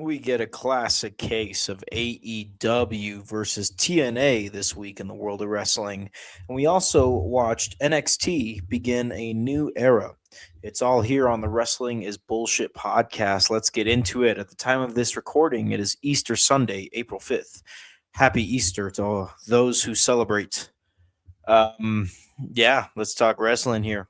We get a classic case of AEW versus TNA this week in the world of wrestling. And we also watched NXT begin a new era. It's all here on the Wrestling is Bullshit podcast. Let's get into it. At the time of this recording, it is Easter Sunday, April 5th. Happy Easter to all those who celebrate. Um, yeah, let's talk wrestling here.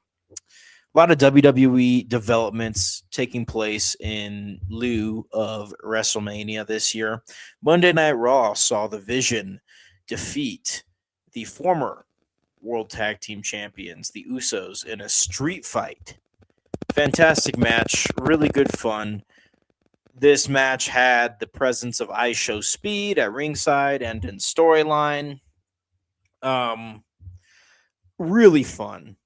A lot of WWE developments taking place in lieu of WrestleMania this year. Monday Night Raw saw the Vision defeat the former World Tag Team Champions, the Usos, in a street fight. Fantastic match, really good fun. This match had the presence of IShow Speed at ringside and in storyline. Um, really fun.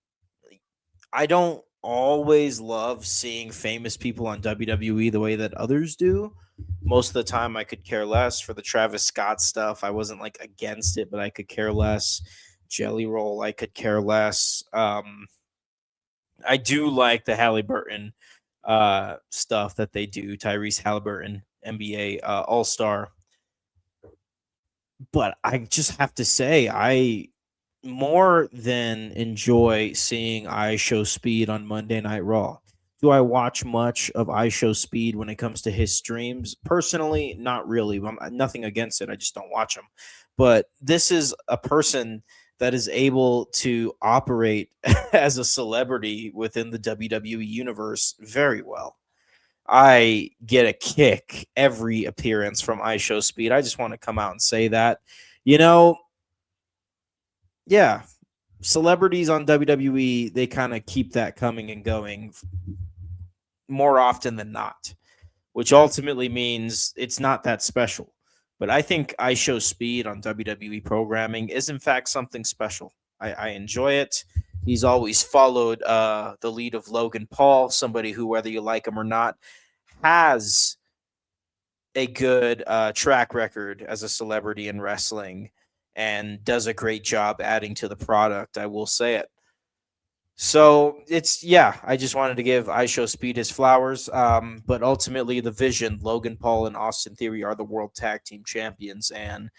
I don't always love seeing famous people on WWE the way that others do. Most of the time, I could care less for the Travis Scott stuff. I wasn't like against it, but I could care less. Jelly Roll, I could care less. I do like the Halliburton stuff that they do. Tyrese Halliburton, NBA All Star. But I just have to say, I more than enjoy seeing I Show Speed on Monday Night Raw. Do I watch much of I Show Speed when it comes to his streams? Personally, not really. Nothing against it. I just don't watch them. But this is a person that is able to operate as a celebrity within the WWE universe very well. I get a kick every appearance from I Show Speed. I just want to come out and say that. You know, yeah, celebrities on WWE, they kind of keep that coming and going more often than not, which ultimately means it's not that special. But I think I Show Speed on WWE programming is, in fact, something special. I enjoy it. He's always followed the lead of Logan Paul, somebody who, whether you like him or not, has a good track record as a celebrity in wrestling and does a great job adding to the product. I will say it. So it's yeah, I just wanted to give I Show Speed his flowers. But ultimately, the Vision, Logan Paul and Austin Theory are the World Tag Team Champions, and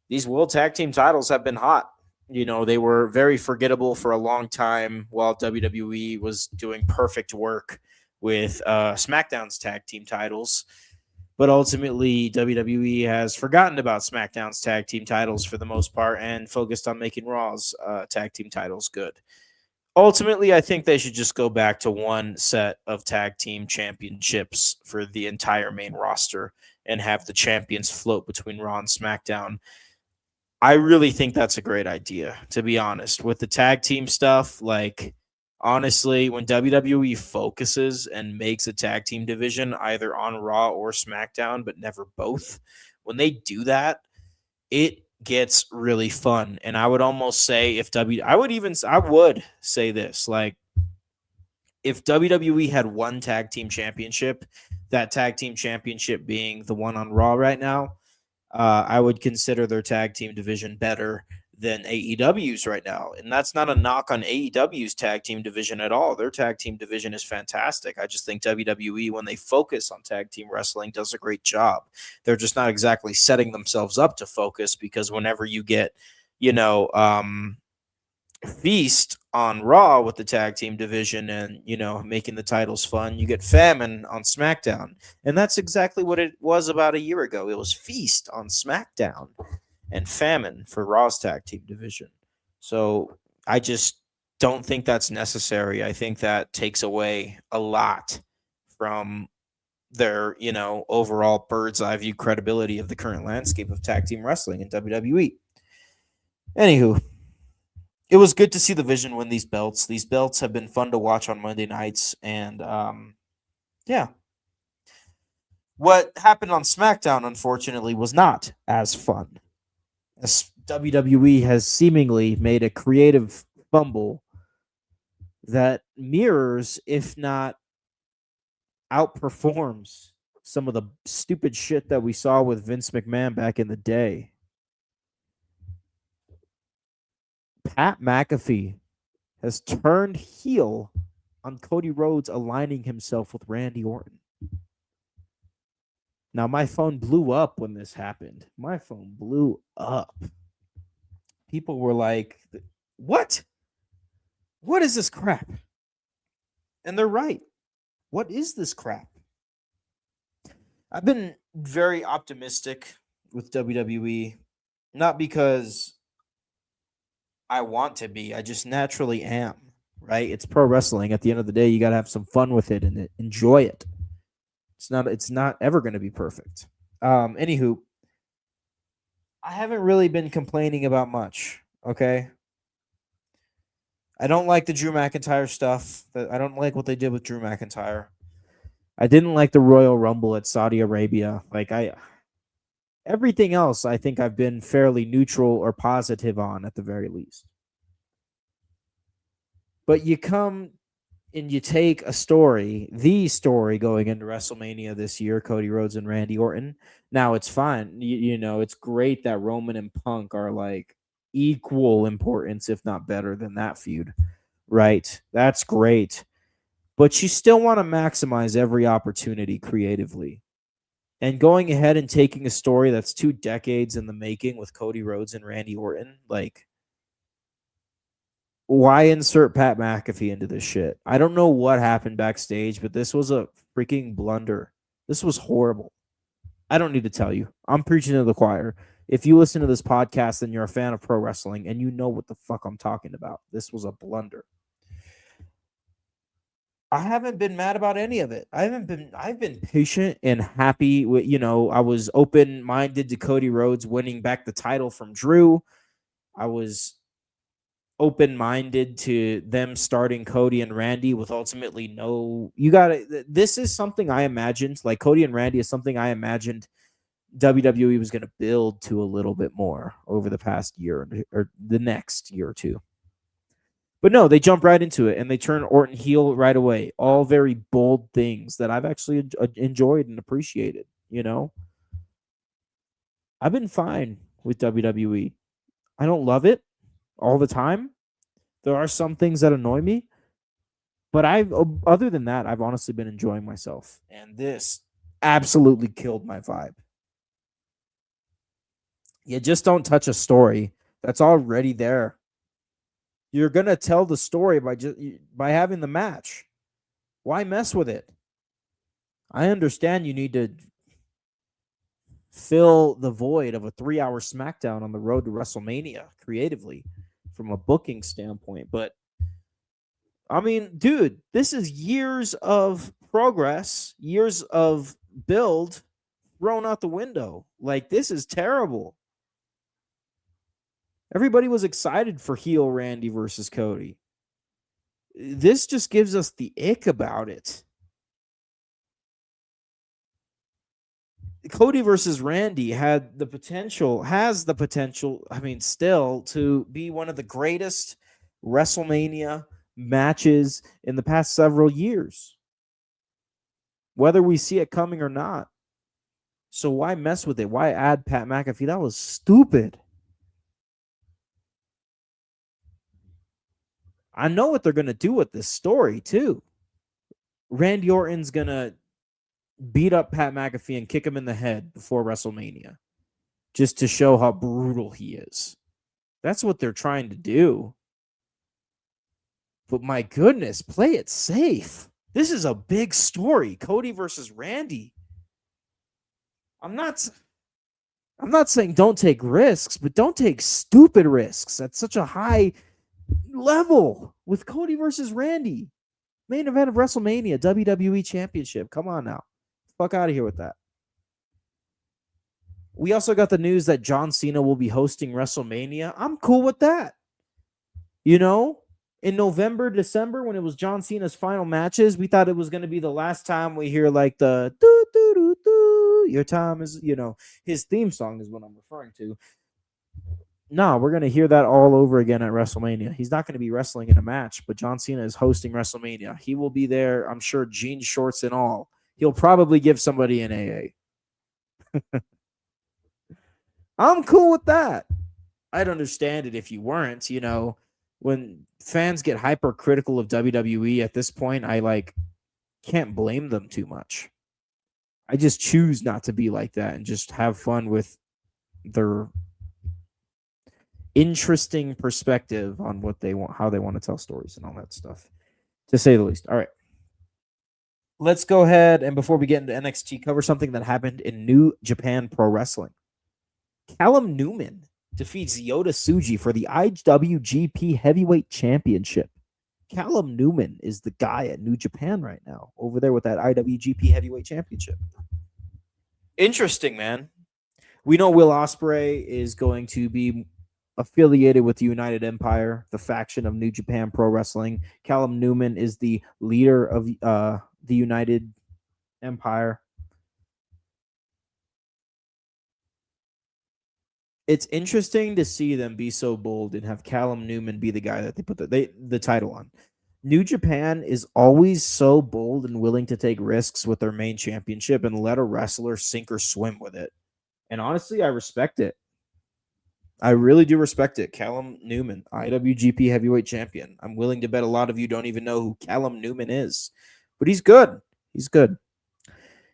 these World Tag Team titles have been hot. You know, they were very forgettable for a long time while WWE was doing perfect work with SmackDown's tag team titles. But ultimately, WWE has forgotten about SmackDown's tag team titles for the most part and focused on making Raw's tag team titles good. Ultimately, I think they should just go back to one set of tag team championships for the entire main roster and have the champions float between Raw and SmackDown. I really think that's a great idea, to be honest. With the tag team stuff, like, honestly, when WWE focuses and makes a tag team division either on Raw or SmackDown, but never both, when they do that, it gets really fun. And I would almost say if I would say this, like, if WWE had one tag team championship, that tag team championship being the one on Raw right now, I would consider their tag team division better than AEW's right now. And that's not a knock on AEW's tag team division at all. Their tag team division is fantastic. I just think WWE, when they focus on tag team wrestling, does a great job. They're just not exactly setting themselves up to focus because whenever you get, you know, feast on Raw with the tag team division and, making the titles fun, you get famine on SmackDown. And that's exactly what it was about a year ago. It was feast on SmackDown and famine for Raw's tag team division. So I just don't think that's necessary. I think that takes away a lot from their, overall bird's eye view credibility of the current landscape of tag team wrestling in WWE. Anywho, it was good to see the Vision win these belts. These belts have been fun to watch on Monday nights, and yeah. What happened on SmackDown, unfortunately, was not as fun. As WWE has seemingly made a creative fumble that mirrors, if not outperforms, some of the stupid shit that we saw with Vince McMahon back in the day. Pat McAfee has turned heel on Cody Rhodes aligning himself with Randy Orton. Now, my phone blew up when this happened. My phone blew up. People were like, what? What is this crap? And they're right. What is this crap? I've been very optimistic with WWE, not because I want to be, I just naturally am, right? It's pro wrestling. At the end of the day, you got to have some fun with it and enjoy it. It's not ever going to be perfect. Anywho, I haven't really been complaining about much, okay? I don't like the Drew McIntyre stuff. I don't like what they did with Drew McIntyre. I didn't like the Royal Rumble at Saudi Arabia. Everything else I think I've been fairly neutral or positive on at the very least. But you come and you take the story going into WrestleMania this year, Cody Rhodes and Randy Orton. Now it's fine. It's great that Roman and Punk are like equal importance, if not better than that feud, right? That's great. But you still want to maximize every opportunity creatively. And going ahead and taking a story that's 2 decades in the making with Cody Rhodes and Randy Orton, like, why insert Pat McAfee into this shit? I don't know what happened backstage, but this was a freaking blunder. This was horrible. I don't need to tell you. I'm preaching to the choir. If you listen to this podcast and you're a fan of pro wrestling and you know what the fuck I'm talking about, this was a blunder. I haven't been mad about any of it. I've been patient and happy with, I was open-minded to Cody Rhodes winning back the title from Drew. I was open-minded to them starting Cody and Randy with ultimately this is something I imagined, like Cody and Randy is something I imagined WWE was going to build to a little bit more over the past year or the next year or two. But no, they jump right into it and they turn Orton heel right away. All very bold things that I've actually enjoyed and appreciated, I've been fine with WWE. I don't love it all the time. There are some things that annoy me, but other than that, I've honestly been enjoying myself. And this absolutely killed my vibe. You just don't touch a story that's already there. You're going to tell the story by having the match. Why mess with it? I understand you need to fill the void of a 3-hour SmackDown on the road to WrestleMania creatively from a booking standpoint. But, I mean, dude, this is years of progress, years of build thrown out the window. Like, this is terrible. Everybody was excited for heel Randy versus Cody. This just gives us the ick about it. Cody versus Randy has the potential, I mean, still to be one of the greatest WrestleMania matches in the past several years, whether we see it coming or not. So why mess with it? Why add Pat McAfee? That was stupid. I know what they're going to do with this story, too. Randy Orton's going to beat up Pat McAfee and kick him in the head before WrestleMania just to show how brutal he is. That's what they're trying to do. But my goodness, play it safe. This is a big story. Cody versus Randy. I'm not saying don't take risks, but don't take stupid risks at such a high level with Cody versus Randy. Main event of WrestleMania, WWE Championship. Come on now. Fuck out of here with that. We also got the news that John Cena will be hosting WrestleMania. I'm cool with that. In November, December, when it was John Cena's final matches, we thought it was going to be the last time we hear like the doo doo doo doo. Your time is, his theme song is what I'm referring to. No, we're going to hear that all over again at WrestleMania. He's not going to be wrestling in a match, but John Cena is hosting WrestleMania. He will be there, I'm sure, jeans, shorts, and all. He'll probably give somebody an AA. I'm cool with that. I'd understand it if you weren't. When fans get hypercritical of WWE at this point, I can't blame them too much. I just choose not to be like that and just have fun with their interesting perspective on what they want, how they want to tell stories and all that stuff, to say the least. All right. Let's go ahead and before we get into NXT, cover something that happened in New Japan Pro Wrestling. Callum Newman defeats Yota Tsuji for the IWGP Heavyweight Championship. Callum Newman is the guy at New Japan right now, over there with that IWGP Heavyweight Championship. Interesting, man. We know Will Ospreay is going to be affiliated with the United Empire, the faction of New Japan Pro Wrestling. Callum Newman is the leader of the United Empire. It's interesting to see them be so bold and have Callum Newman be the guy that they put the title on. New Japan is always so bold and willing to take risks with their main championship and let a wrestler sink or swim with it. And honestly, I respect it. I really do respect it. Callum Newman, IWGP Heavyweight Champion. I'm willing to bet a lot of you don't even know who Callum Newman is, but he's good. He's good.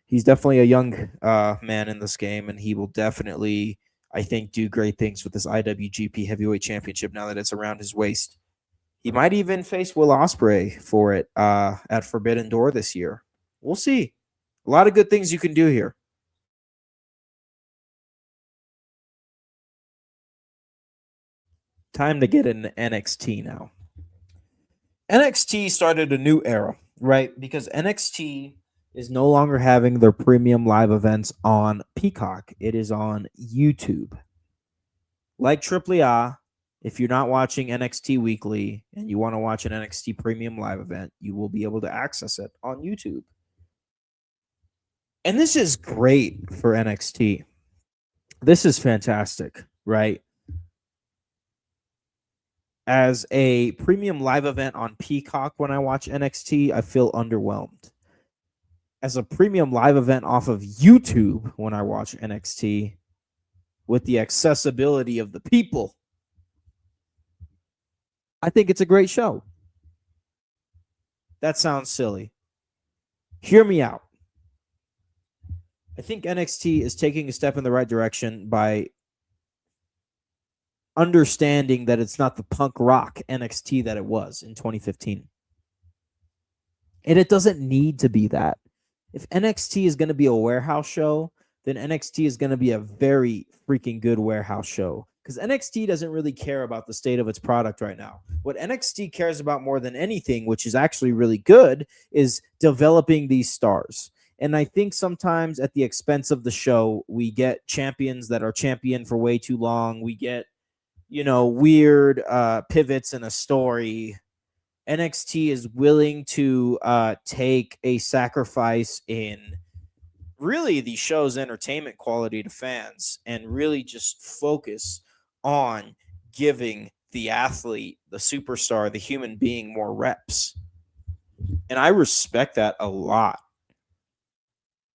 He's definitely a young man in this game, and he will definitely, I think, do great things with this IWGP Heavyweight Championship now that it's around his waist. He might even face Will Ospreay for it at Forbidden Door this year. We'll see. A lot of good things you can do here. Time to get into NXT now. NXT started a new era, right? Because NXT is no longer having their premium live events on Peacock. It is on YouTube. Like AAA, if you're not watching NXT weekly and you want to watch an NXT premium live event, you will be able to access it on YouTube. And this is great for NXT. This is fantastic, right? As a premium live event on Peacock when I watch NXT, I feel underwhelmed. As a premium live event off of YouTube when I watch NXT, with the accessibility of the people, I think it's a great show. That sounds silly. Hear me out. I think NXT is taking a step in the right direction by understanding that it's not the punk rock NXT that it was in 2015. And it doesn't need to be that. If NXT is going to be a warehouse show, then NXT is going to be a very freaking good warehouse show. Because NXT doesn't really care about the state of its product right now. What NXT cares about more than anything, which is actually really good, is developing these stars. And I think sometimes at the expense of the show, we get champions that are championed for way too long. We get, weird pivots in a story. NXT is willing to take a sacrifice in really the show's entertainment quality to fans and really just focus on giving the athlete, the superstar, the human being more reps. And I respect that a lot,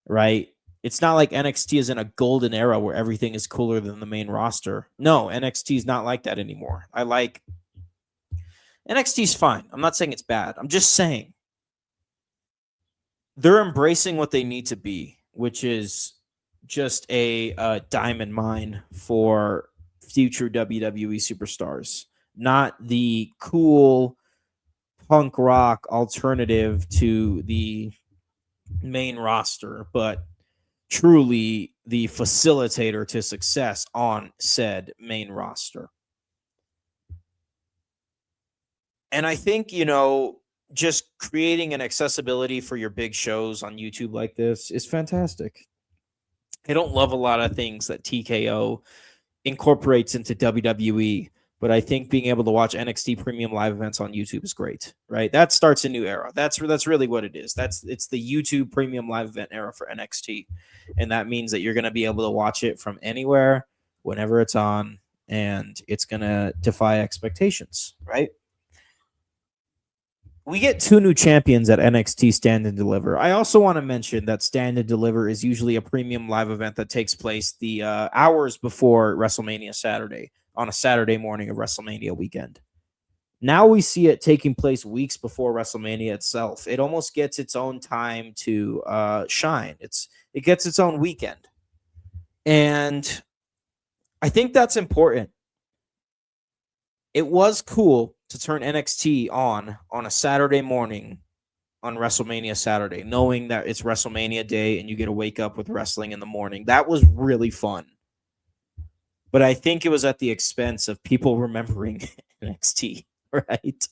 right? It's not like NXT is in a golden era where everything is cooler than the main roster. No, NXT is not like that anymore. NXT's fine. I'm not saying it's bad. I'm just saying they're embracing what they need to be, which is just a diamond mine for future WWE superstars, not the cool punk rock alternative to the main roster, but truly the facilitator to success on said main roster. And I think, just creating an accessibility for your big shows on YouTube like this is fantastic. I don't love a lot of things that TKO incorporates into WWE, but I think being able to watch NXT premium live events on YouTube is great, right? That starts a new era. That's really what it is. It's the YouTube premium live event era for NXT. And that means that you're going to be able to watch it from anywhere, whenever it's on, and it's going to defy expectations, right? We get 2 new champions at NXT Stand and Deliver. I also want to mention that Stand and Deliver is usually a premium live event that takes place the hours before WrestleMania Saturday, on a Saturday morning of WrestleMania weekend. Now we see it taking place weeks before WrestleMania itself. It almost gets its own time to shine. It's It gets its own weekend. And I think that's important. It was cool to turn NXT on a Saturday morning on WrestleMania Saturday, knowing that it's WrestleMania day and you get to wake up with wrestling in the morning. That was really fun. But I think it was at the expense of people remembering NXT, right?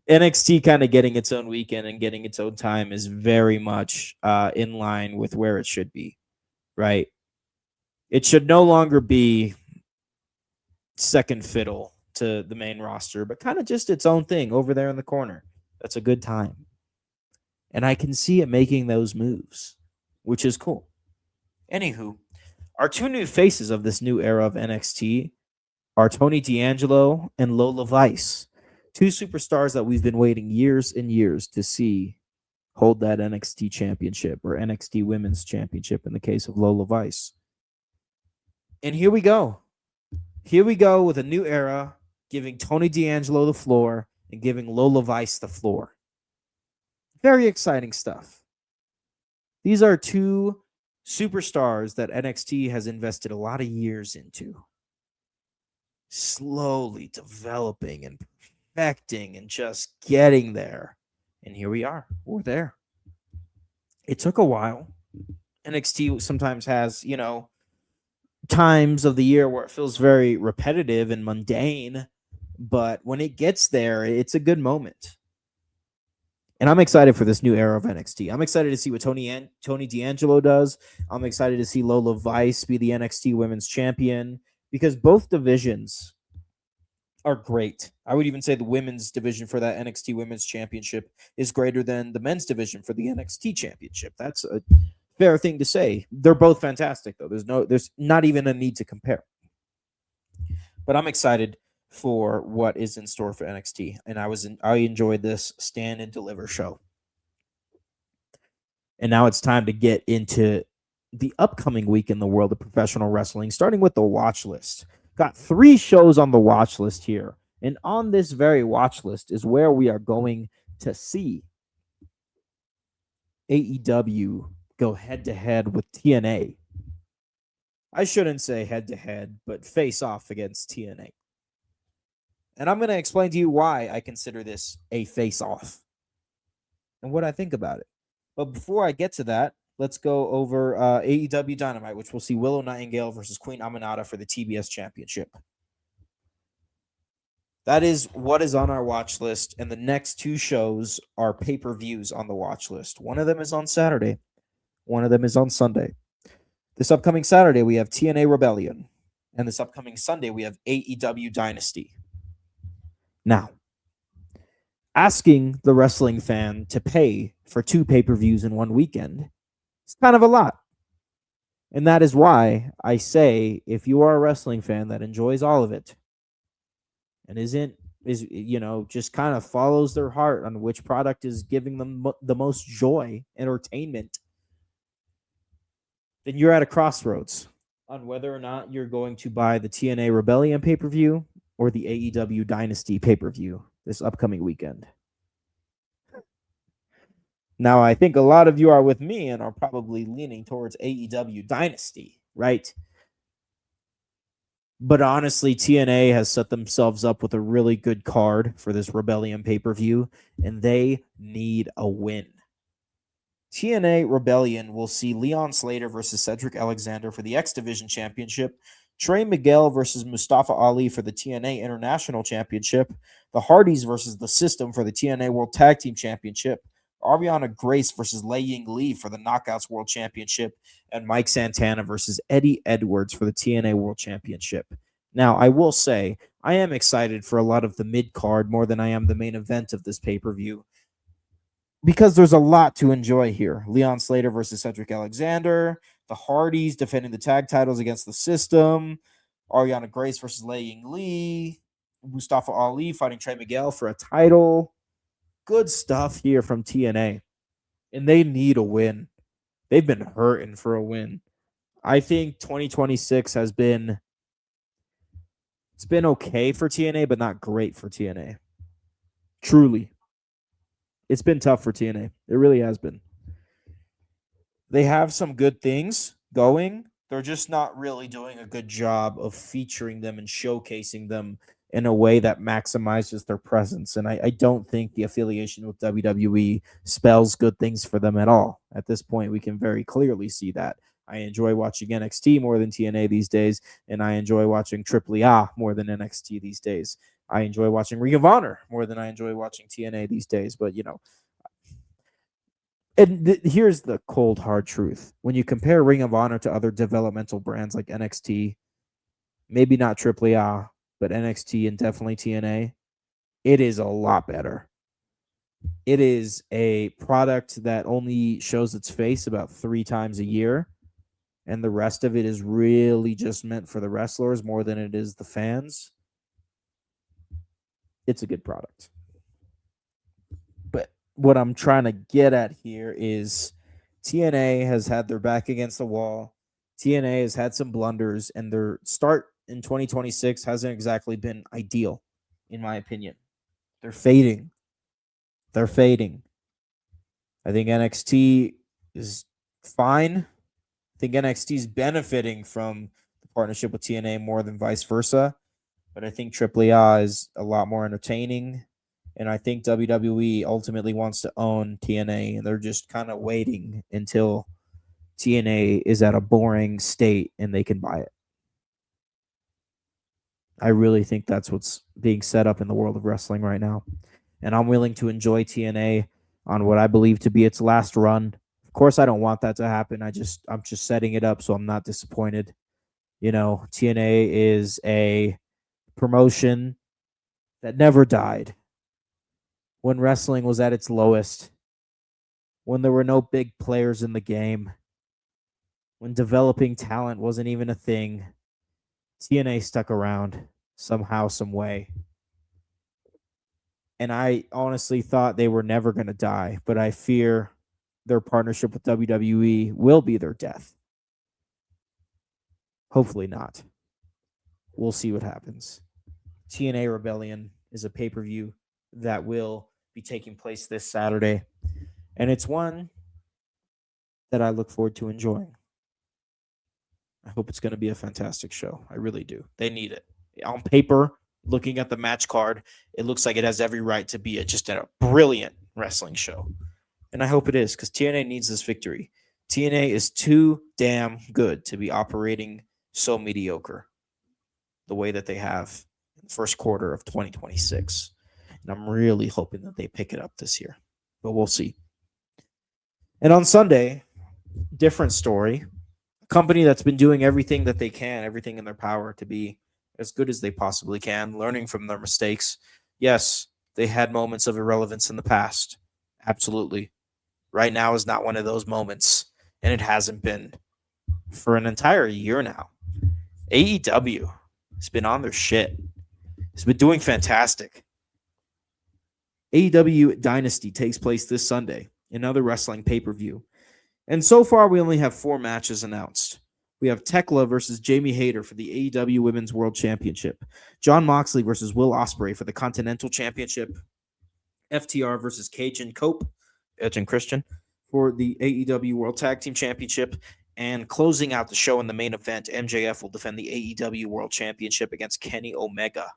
NXT kind of getting its own weekend and getting its own time is very much in line with where it should be, right? It should no longer be second fiddle to the main roster, but kind of just its own thing over there in the corner. That's a good time. And I can see it making those moves, which is cool. Anywho, our two new faces of this new era of NXT are Tony D'Angelo and Lola Vice, two superstars that we've been waiting years and years to see hold that NXT championship, or NXT Women's Championship in the case of Lola Vice. And here we go. Here we go with a new era, giving Tony D'Angelo the floor and giving Lola Vice the floor. Very exciting stuff. These are two superstars that NXT has invested a lot of years into. Slowly developing and perfecting and just getting there. And here we are. We're there. It took a while. NXT sometimes has, times of the year where it feels very repetitive and mundane, but when it gets there, it's a good moment. And I'm excited for this new era of NXT. I'm excited to see what Tony D'Angelo does. I'm excited to see Lola Vice be the NXT Women's Champion, because both divisions are great. I would even say the women's division for that NXT Women's Championship is greater than the men's division for the NXT Championship. That's a fair thing to say. They're both fantastic, though. There's not even a need to compare. But I'm excited for what is in store for NXT, and I enjoyed this stand and deliver show. And now it's time to get into the upcoming week in the world of professional wrestling, starting with the watch list. Got 3 shows on the watch list here, and on this very watch list is where we are going to see AEW go head-to-head with TNA. I shouldn't say head-to-head, but face off against TNA. And I'm going to explain to you why I consider this a face-off and what I think about it. But before I get to that, let's go over AEW Dynamite, which will see Willow Nightingale versus Queen Aminata for the TBS Championship. That is what is on our watch list, and the next 2 shows are pay-per-views on the watch list. One of them is on Saturday. One of them is on Sunday. This upcoming Saturday, we have TNA Rebellion. And this upcoming Sunday, we have AEW Dynasty. Now, asking the wrestling fan to pay for 2 pay-per-views in one weekend is kind of a lot. And that is why I say, if you are a wrestling fan that enjoys all of it and just kind of follows their heart on which product is giving them the most joy, entertainment, then you're at a crossroads on whether or not you're going to buy the TNA Rebellion pay-per-view or the AEW Dynasty pay-per-view this upcoming weekend. Now, I think a lot of you are with me and are probably leaning towards AEW Dynasty, right? But honestly, TNA has set themselves up with a really good card for this Rebellion pay-per-view, and they need a win. TNA Rebellion will see Leon Slater versus Cedric Alexander for the X Division Championship, Trey Miguel versus Mustafa Ali for the TNA International Championship, the Hardys versus The System for the TNA World Tag Team Championship, Ariana Grace versus Lei Ying Lee for the Knockouts World Championship, and Mike Santana versus Eddie Edwards for the TNA World Championship. Now, I will say, I am excited for a lot of the mid-card more than I am the main event of this pay-per-view, because there's a lot to enjoy here. Leon Slater versus Cedric Alexander, the Hardys defending the tag titles against The System, Ariana Grace versus Lei Ying Lee, Mustafa Ali fighting Trey Miguel for a title. Good stuff here from TNA, and they need a win. They've been hurting for a win. I think 2026 has been okay for TNA, but not great for TNA. Truly. It's been tough for TNA. It really has been. They have some good things going. They're just not really doing a good job of featuring them and showcasing them in a way that maximizes their presence. And I don't think the affiliation with WWE spells good things for them at all. At this point, we can very clearly see that. I enjoy watching NXT more than TNA these days, and I enjoy watching AAA more than NXT these days. I enjoy watching Ring of Honor more than I enjoy watching TNA these days. But, and here's the cold, hard truth. When you compare Ring of Honor to other developmental brands like NXT, maybe not AAA, but NXT and definitely TNA, it is a lot better. It is a product that only shows its face about 3 times a year, and the rest of it is really just meant for the wrestlers more than it is the fans. It's a good product. But what I'm trying to get at here is TNA has had their back against the wall. TNA has had some blunders, and their start in 2026 hasn't exactly been ideal, in my opinion. They're fading. They're fading. I think NXT is fine. I think NXT is benefiting from the partnership with TNA more than vice versa. But I think AAA is a lot more entertaining. And I think WWE ultimately wants to own TNA, and they're just kind of waiting until TNA is at a boring state and they can buy it. I really think that's what's being set up in the world of wrestling right now. And I'm willing to enjoy TNA on what I believe to be its last run. Of course, I don't want that to happen. I'm just setting it up so I'm not disappointed. TNA is a promotion that never died. When wrestling was at its lowest, when there were no big players in the game, when developing talent wasn't even a thing, TNA stuck around somehow, some way. And I honestly thought they were never going to die, but I fear their partnership with WWE will be their death. Hopefully not. We'll see what happens. TNA Rebellion is a pay-per-view that will be taking place this Saturday, and it's one that I look forward to enjoying. I hope it's going to be a fantastic show. I really do. They need it. On paper, looking at the match card, it looks like it has every right to be just a brilliant wrestling show. And I hope it is, because TNA needs this victory. TNA is too damn good to be operating so mediocre the way that they have in the first quarter of 2026. And I'm really hoping that they pick it up this year. But we'll see. And on Sunday, different story. A company that's been doing everything that they can, everything in their power to be as good as they possibly can, learning from their mistakes. Yes, they had moments of irrelevance in the past. Absolutely. Right now is not one of those moments, and it hasn't been for an entire year now. AEW has been on their shit. It's been doing fantastic. AEW Dynasty takes place this Sunday, another wrestling pay-per-view. And so far, we only have 4 matches announced. We have Tekla versus Jamie Hayter for the AEW Women's World Championship. Jon Moxley versus Will Ospreay for the Continental Championship. FTR versus Cajun Cope, Edge and Christian, for the AEW World Tag Team Championship. And closing out the show in the main event, MJF will defend the AEW World Championship against Kenny Omega.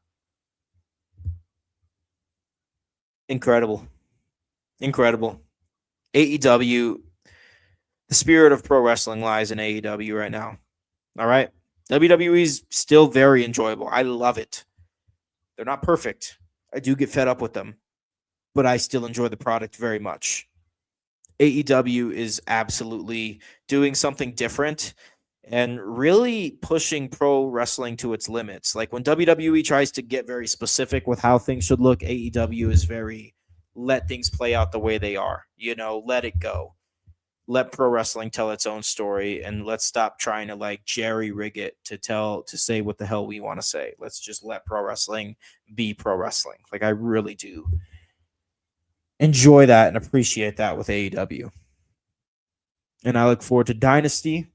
Incredible. Incredible. AEW, the spirit of pro wrestling lies in AEW right now. All right? WWE is still very enjoyable. I love it. They're not perfect. I do get fed up with them, but I still enjoy the product very much. AEW is absolutely doing something different and really pushing pro wrestling to its limits. Like when WWE tries to get very specific with how things should look, AEW is very let things play out the way they are. Let it go. Let pro wrestling tell its own story, and let's stop trying to jerry rig it to say what the hell we want to say. Let's just let pro wrestling be pro wrestling. I really do enjoy that and appreciate that with AEW. And I look forward to Dynasty.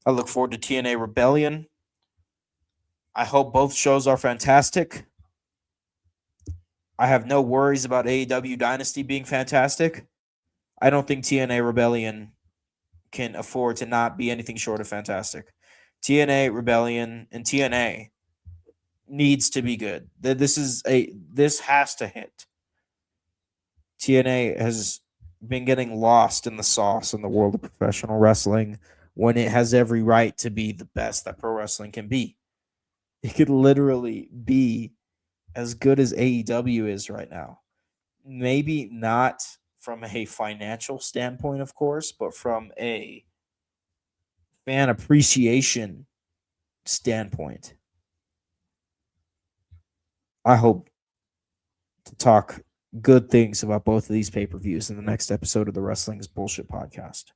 I look forward to TNA Rebellion. I hope both shows are fantastic. I have no worries about AEW Dynasty being fantastic. I don't think TNA Rebellion can afford to not be anything short of fantastic. TNA, Rebellion, and TNA needs to be good. This has to hit. TNA has been getting lost in the sauce in the world of professional wrestling when it has every right to be the best that pro wrestling can be. It could literally be as good as AEW is right now. Maybe not from a financial standpoint, of course, but from a fan appreciation standpoint. I hope to talk good things about both of these pay-per-views in the next episode of the Wrestling's Bullshit podcast.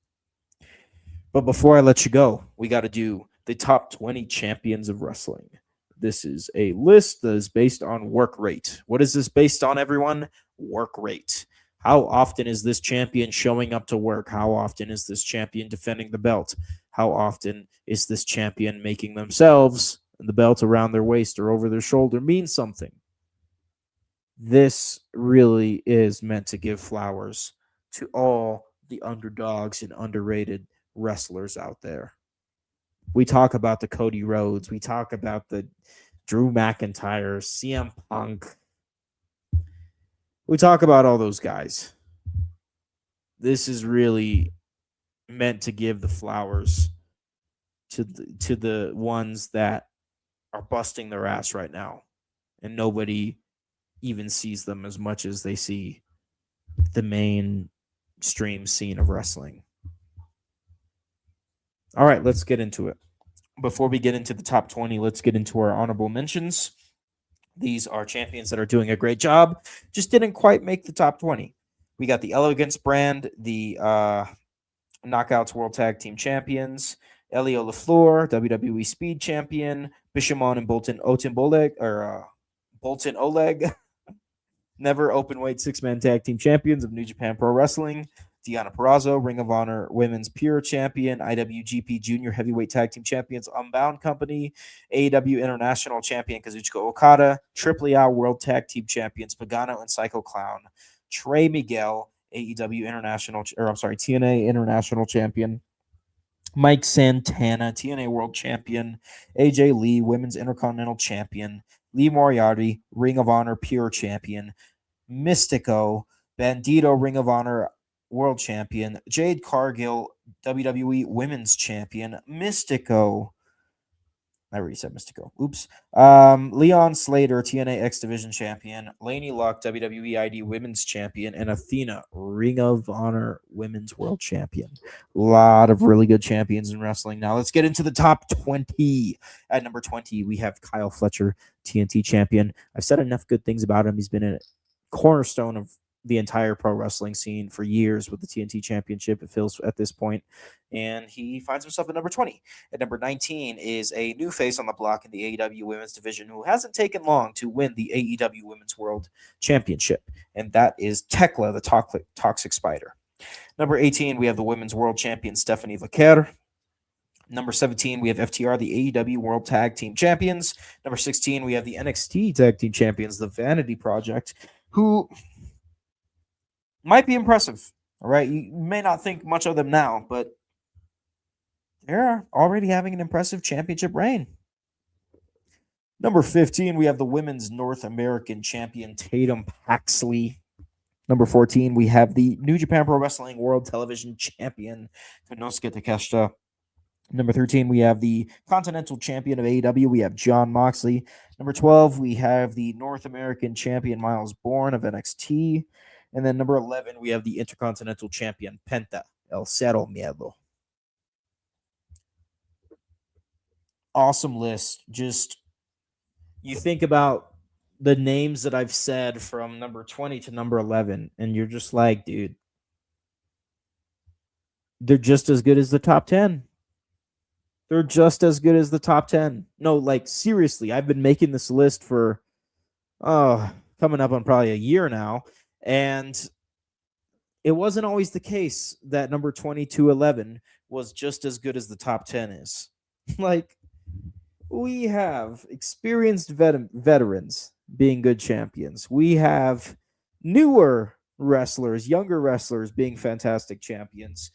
But before I let you go, we got to do the top 20 champions of wrestling. This is a list that is based on work rate. What is this based on, everyone? Work rate. How often is this champion showing up to work? How often is this champion defending the belt? How often is this champion making themselves and the belt around their waist or over their shoulder mean something? This really is meant to give flowers to all the underdogs and underrated wrestlers out there. We talk about the Cody Rhodes. We talk about the Drew McIntyre, CM Punk. We talk about all those guys. This is really meant to give the flowers to the ones that are busting their ass right now, and nobody even sees them as much as they see the mainstream scene of wrestling. All right, let's get into it. Before we get into the top 20, let's get into our honorable mentions. These are champions that are doing a great job, just didn't quite make the top 20. We got the Elegance brand, the Knockouts World Tag Team Champions, Elio LaFleur, WWE Speed Champion, Bishamon and Bolton Oleg, never openweight six-man tag team champions of New Japan Pro Wrestling, Deonna Purrazzo, Ring of Honor Women's Pure Champion, IWGP Junior Heavyweight Tag Team Champions, Unbound Company, AEW International Champion Kazuchika Okada, AAA World Tag Team Champions Pagano and Psycho Clown, Trey Miguel, TNA International Champion, Mike Santana, TNA World Champion, AJ Lee, Women's Intercontinental Champion, Lee Moriarty, Ring of Honor Pure Champion, Mystico, Bandito, Ring of Honor World Champion, Jade Cargill, WWE Women's Champion, Mystico. I already said Mystico. Oops. Leon Slater, TNA X Division Champion, Laney Luck, WWE ID Women's Champion, and Athena, Ring of Honor Women's World Champion. A lot of really good champions in wrestling. Now let's get into the top 20. At number 20, we have Kyle Fletcher, TNT Champion. I've said enough good things about him. He's been a cornerstone of the entire pro wrestling scene for years with the TNT Championship, it feels at this point, and he finds himself at number 20. At number 19 is a new face on the block in the AEW Women's Division who hasn't taken long to win the AEW Women's World Championship, and that is Tekla, the Toxic Spider. Number 18, we have the Women's World Champion Stephanie Vaquer. Number 17, we have FTR, the AEW World Tag Team Champions. Number 16, we have the NXT Tag Team Champions, the Vanity Project, who might be impressive. All right. You may not think much of them now, but they're already having an impressive championship reign. Number 15, we have the Women's North American Champion, Tatum Paxley. Number 14, we have the New Japan Pro Wrestling World Television Champion, Konosuke Takeshita. Number 13, we have the Continental Champion of AEW. We have Jon Moxley. Number 12, we have the North American Champion, Miles Bourne of NXT. And then number 11, we have the Intercontinental Champion, Penta, El Cero Miedo. Awesome list. Just, you think about the names that I've said from number 20 to number 11, and you're just like, dude, they're just as good as the top 10. They're just as good as the top 10. No, like, seriously, I've been making this list for, coming up on probably a year now. And it wasn't always the case that number 20 to 11 was just as good as the top 10 is. Like, we have experienced veterans being good champions. We have newer wrestlers, younger wrestlers being fantastic champions.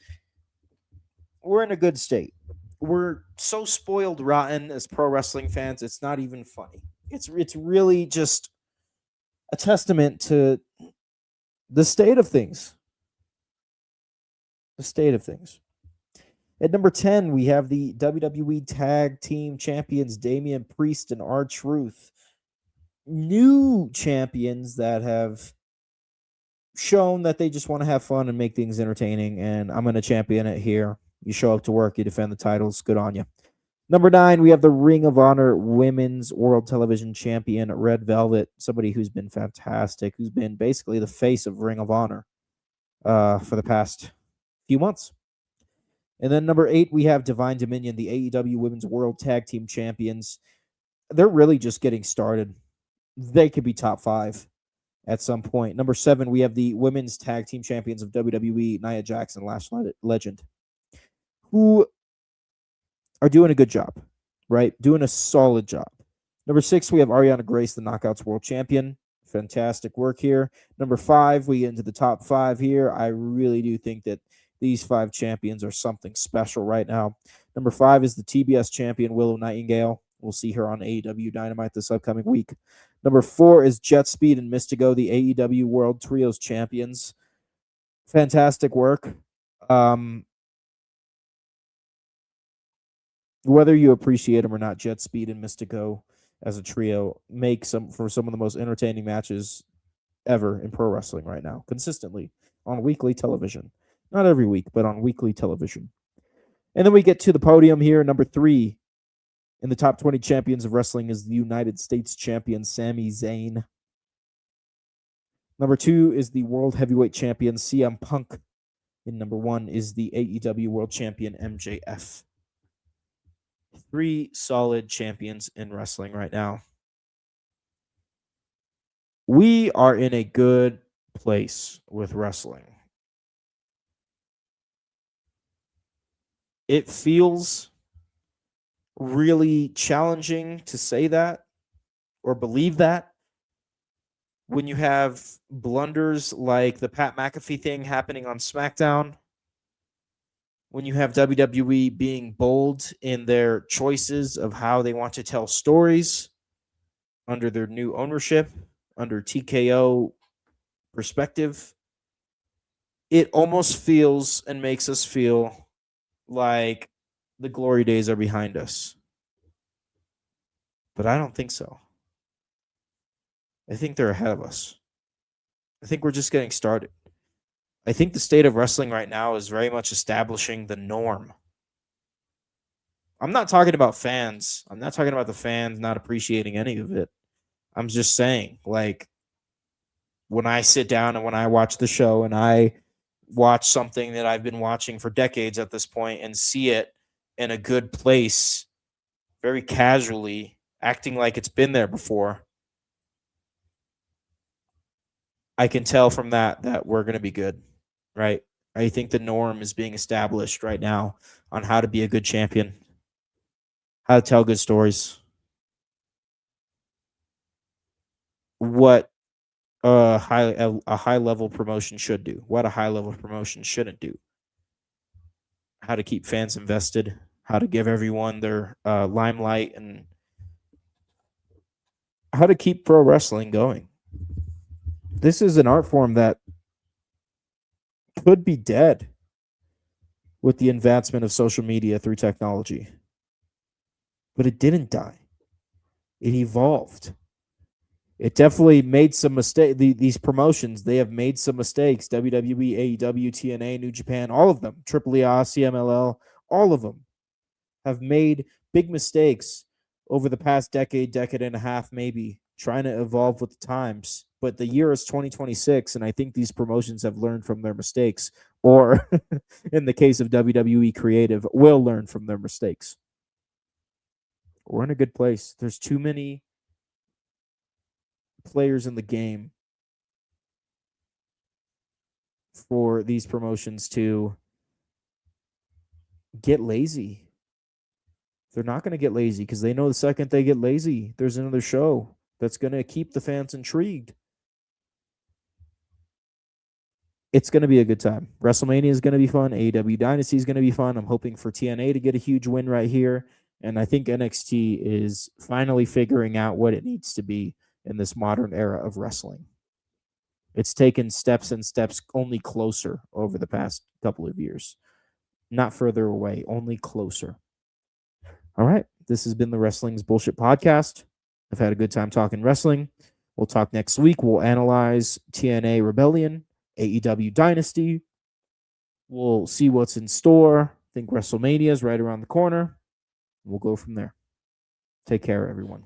we're in a good state. We're so spoiled rotten as pro wrestling fans, it's not even funny. It's really just a testament to the state of things. The state of things. At number 10, we have the WWE Tag Team Champions Damian Priest and R-Truth. New champions that have shown that they just want to have fun and make things entertaining, and I'm going to champion it here. You show up to work, you defend the titles, good on you. Number 9, we have the Ring of Honor Women's World Television Champion, Red Velvet, somebody who's been fantastic, who's been basically the face of Ring of Honor for the past few months. And then number 8, we have Divine Dominion, the AEW Women's World Tag Team Champions. They're really just getting started. They could be top 5 at some point. Number 7, we have the Women's Tag Team Champions of WWE, Nia Jax and Lash Legend, who are doing a good job, right? Doing a solid job. Number 6, we have Ariana Grace, the Knockouts World Champion. Fantastic work here. Number 5, we get into the top 5 here. I really do think that these 5 champions are something special right now. Number 5 is the TBS champion, Willow Nightingale. We'll see her on AEW Dynamite this upcoming week. Number 4 is Jet Speed and Mystico, the AEW World Trios champions. Fantastic work. Whether you appreciate them or not, Jet Speed and Mystico as a trio make some of the most entertaining matches ever in pro wrestling right now, consistently on weekly television. Not every week, but on weekly television. And then we get to the podium here. Number 3 in the top 20 champions of wrestling is the United States champion, Sami Zayn. Number 2 is the World Heavyweight Champion, CM Punk. And number 1 is the AEW World Champion, MJF. 3 solid champions in wrestling right now. We are in a good place with wrestling. It feels really challenging to say that or believe that when you have blunders like the Pat McAfee thing happening on SmackDown, when you have WWE being bold in their choices of how they want to tell stories under their new ownership, under TKO perspective, it almost feels and makes us feel like the glory days are behind us. But I don't think so. I think they're ahead of us. I think we're just getting started. I think the state of wrestling right now is very much establishing the norm. I'm not talking about fans. I'm not talking about the fans not appreciating any of it. I'm just saying, like, when I sit down and when I watch the show and I watch something that I've been watching for decades at this point and see it in a good place, very casually, acting like it's been there before, I can tell from that we're going to be good, right? I think the norm is being established right now on how to be a good champion, how to tell good stories, what a high level promotion should do, what a high level promotion shouldn't do, how to keep fans invested, how to give everyone their limelight, and how to keep pro wrestling going. This is an art form that could be dead with the advancement of social media through technology. But it didn't die. It evolved. It definitely made some mistakes. These promotions, they have made some mistakes. WWE, AEW, TNA, New Japan, all of them, AAA, CMLL, all of them have made big mistakes over the past decade and a half, maybe, trying to evolve with the times. But the year is 2026, and I think these promotions have learned from their mistakes, or in the case of WWE Creative, will learn from their mistakes. We're in a good place. There's too many players in the game for these promotions to get lazy. They're not going to get lazy because they know the second they get lazy, there's another show that's going to keep the fans intrigued. it's going to be a good time. WrestleMania is going to be fun. AEW Dynasty is going to be fun. I'm hoping for TNA to get a huge win right here. And I think NXT is finally figuring out what it needs to be in this modern era of wrestling. It's taken steps and steps only closer over the past couple of years. Not further away, only closer. All right. This has been the Wrestling's Bullshit Podcast. I've had a good time talking wrestling. We'll talk next week. We'll analyze TNA Rebellion, AEW Dynasty. We'll see what's in store. I think WrestleMania is right around the corner. We'll go from there. Take care, everyone.